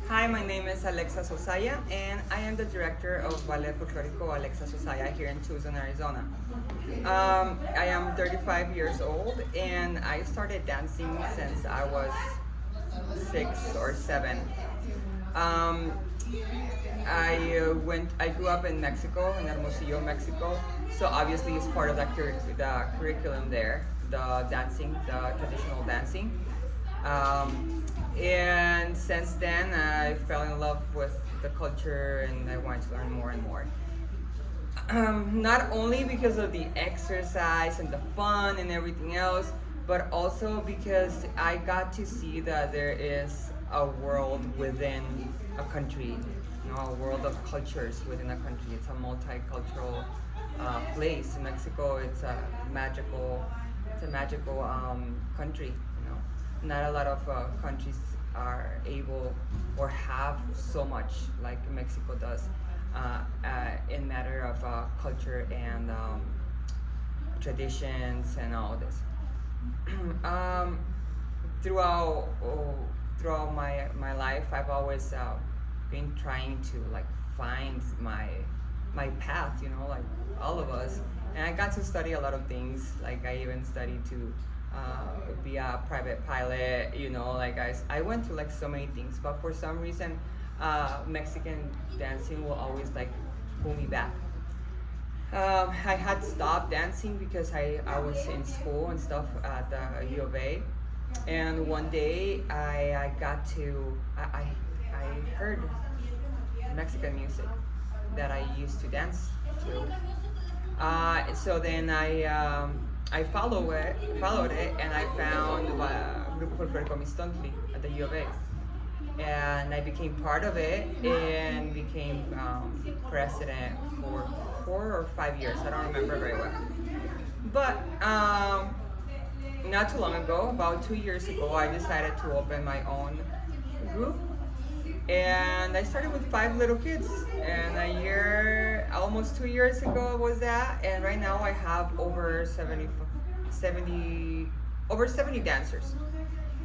Hi, my name is Alexa Zozaya, and I am the director of Ballet Folklorico Alexa Zozaya here in Tucson, Arizona. I am 35 years old, and I started dancing since I was 6 or 7. Um, I grew up in Mexico, in Hermosillo, Mexico. So obviously, it's part of the curriculum there, the dancing, the traditional dancing. Um, and since then, I fell in love with the culture, and I wanted to learn more and more. Not only because of the exercise and the fun and everything else, but also because I got to see that there is a world within a country, a world of cultures within a country. It's a multicultural place. Mexico, it's a magical country. Not a lot of countries are able or have so much like Mexico does in matter of culture and traditions and all this. um, throughout throughout my life, I've always been trying to like find my path. Like all of us, and I got to study a lot of things. Like I even studied to be a private pilot. Like I went to like so many things, but for some reason, Mexican dancing will always like pull me back. I had stopped dancing because I was in school and stuff at the U of A, and one day I got to I heard Mexican music that I used to dance to. So then I followed it, and I found Grupo Folklorico Mistontli at the U of A, and I became part of it and became president for 4 or 5 years. I don't remember very well, but not too long ago, about 2 years ago, I decided to open my own group, and I started with 5 little kids. And almost 2 years ago was that, and right now I have over 70 dancers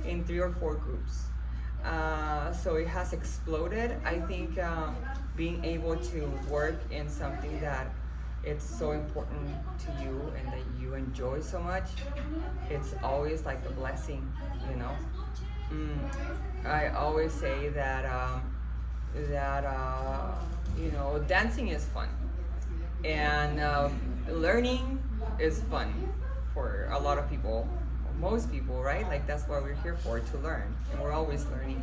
in 3 or 4 groups. So it has exploded. I think being able to work in something that it's so important to you and that you enjoy so much, it's always like a blessing, you know. I always say that dancing is fun, and learning is fun for a lot of people, most people, right? Like that's what we're here for, to learn, and we're always learning.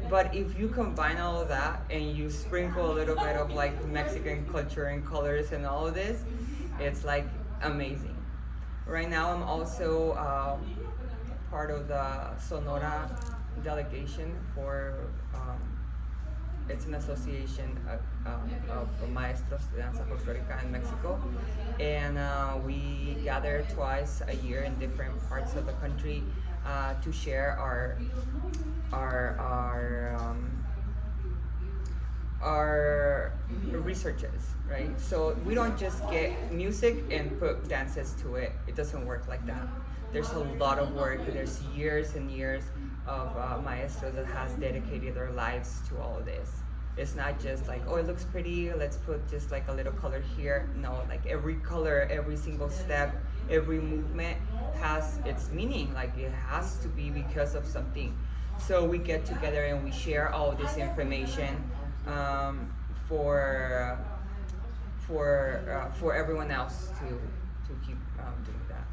But if you combine all of that and you sprinkle a little bit of like Mexican culture and colors and all of this, it's like amazing. Right now, I'm also part of the Sonora delegation for. It's an association of maestros de danza folclórica in Mexico, and we gather twice a year in different parts of the country to share our researches, right? So we don't just get music and put dances to it. It doesn't work like that. There's a lot of work. There's years and years of maestros that has dedicated their lives to all of this. It's not just like, oh, it looks pretty, let's put just like a little color here. No, like every color, every single step, every movement has its meaning. Like it has to be because of something. So we get together and we share all this information for everyone else to keep doing that.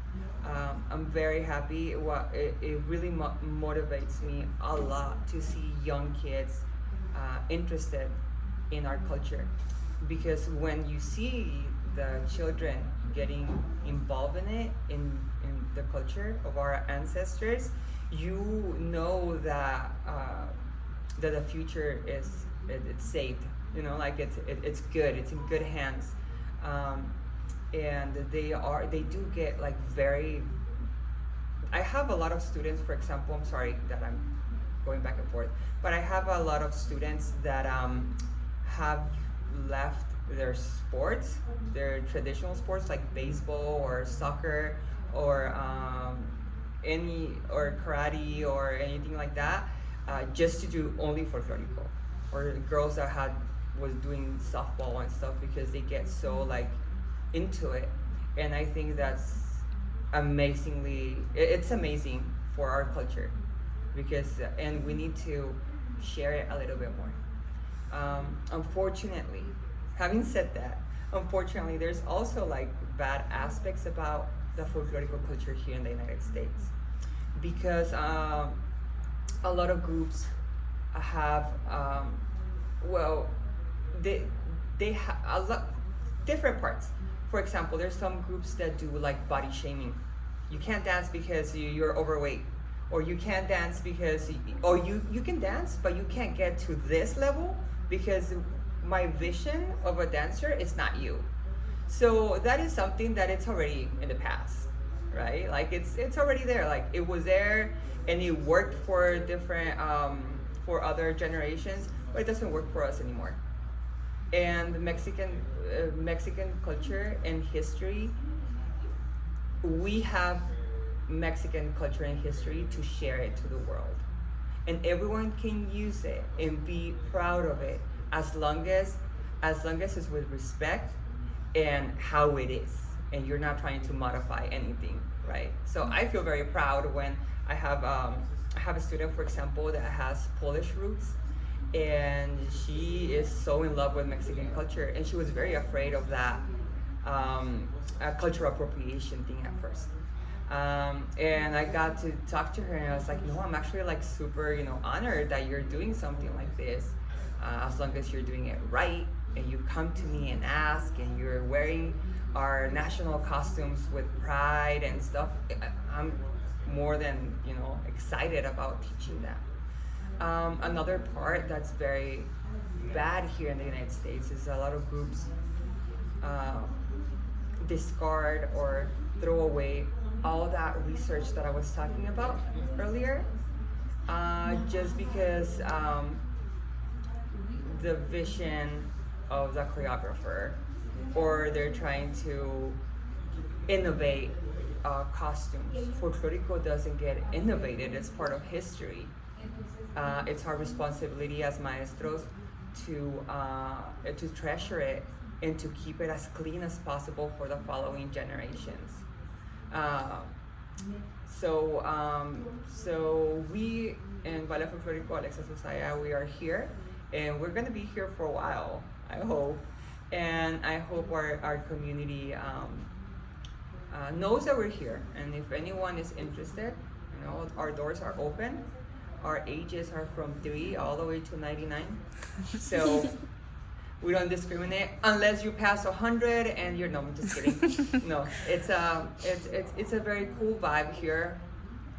I'm very happy. It really motivates me a lot to see young kids interested in our culture, because when you see the children getting involved in it, in the culture of our ancestors, you know that the future it's saved. Like it's good. It's in good hands. And they do get like very. I have a lot of students, for example. I'm sorry that I'm going back and forth, but I have a lot of students that have left their sports, their traditional sports like baseball or soccer or karate or anything like that, just to do only folklorico. or girls that had was doing softball and stuff, because they get so like into it. And I think that's it's amazing for our culture, because and we need to share it a little bit more. Unfortunately, having said that, unfortunately, there's also like bad aspects about the folklorico culture here in the United States, because a lot of groups have well, they they have a lot different parts. For example, there's some groups that do like body shaming. You can't dance because you're overweight, or you can't dance because, or you can dance but you can't get to this level because my vision of a dancer is not you. So that is something that it's already in the past, right? Like it's already there. Like it was there, and it worked for different for other generations, but it doesn't work for us anymore. And Mexican culture and history, we have Mexican culture and history to share it to the world, and everyone can use it and be proud of it, as long as it's with respect and how it is, and you're not trying to modify anything, right? So I feel very proud when I have a student, for example, that has Polish roots, and she is so in love with Mexican culture, and she was very afraid of that cultural appropriation thing at first. And I got to talk to her, and I was like, no, I'm actually like super, honored that you're doing something like this, as long as you're doing it right, and you come to me and ask, and you're wearing our national costumes with pride and stuff. I'm more than excited about teaching that. Another part that's very bad here in the United States is a lot of groups discard or throw away all that research that I was talking about earlier, just because the vision of the choreographer, or they're trying to innovate costumes. Folklorico doesn't get innovated, it's part of history. It's our responsibility as maestros to treasure it and to keep it as clean as possible for the following generations. So we in Ballet Folklorico Alexa Zozaya, we are here, and we're gonna be here for a while, I hope. And I hope our community knows that we're here. And if anyone is interested, our doors are open. Our ages are from 3 all the way to 99. So we don't discriminate unless you pass 100 and you're no, I'm just kidding. No, it's a very cool vibe here.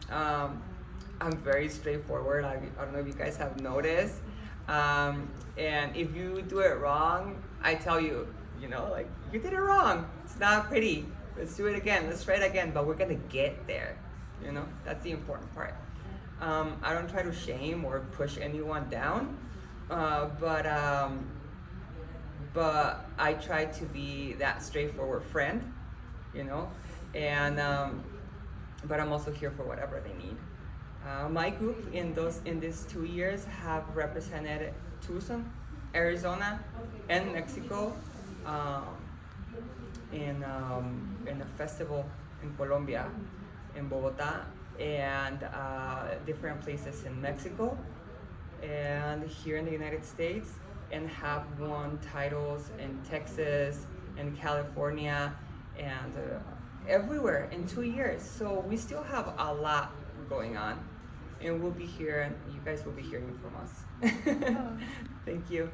I'm very straightforward. I don't know if you guys have noticed. And if you do it wrong, I tell you, like, you did it wrong. It's not pretty. Let's do it again. Let's try it again. But we're gonna get there. That's the important part. I don't try to shame or push anyone down, but I try to be that straightforward friend, and but I'm also here for whatever they need. My group in these 2 years have represented Tucson, Arizona, and Mexico in a festival in Colombia, in Bogota, and different places in Mexico and here in the United States, and have won titles in Texas and California and everywhere in 2 years. So we still have a lot going on, and we'll be here, and you guys will be hearing from us. Thank you.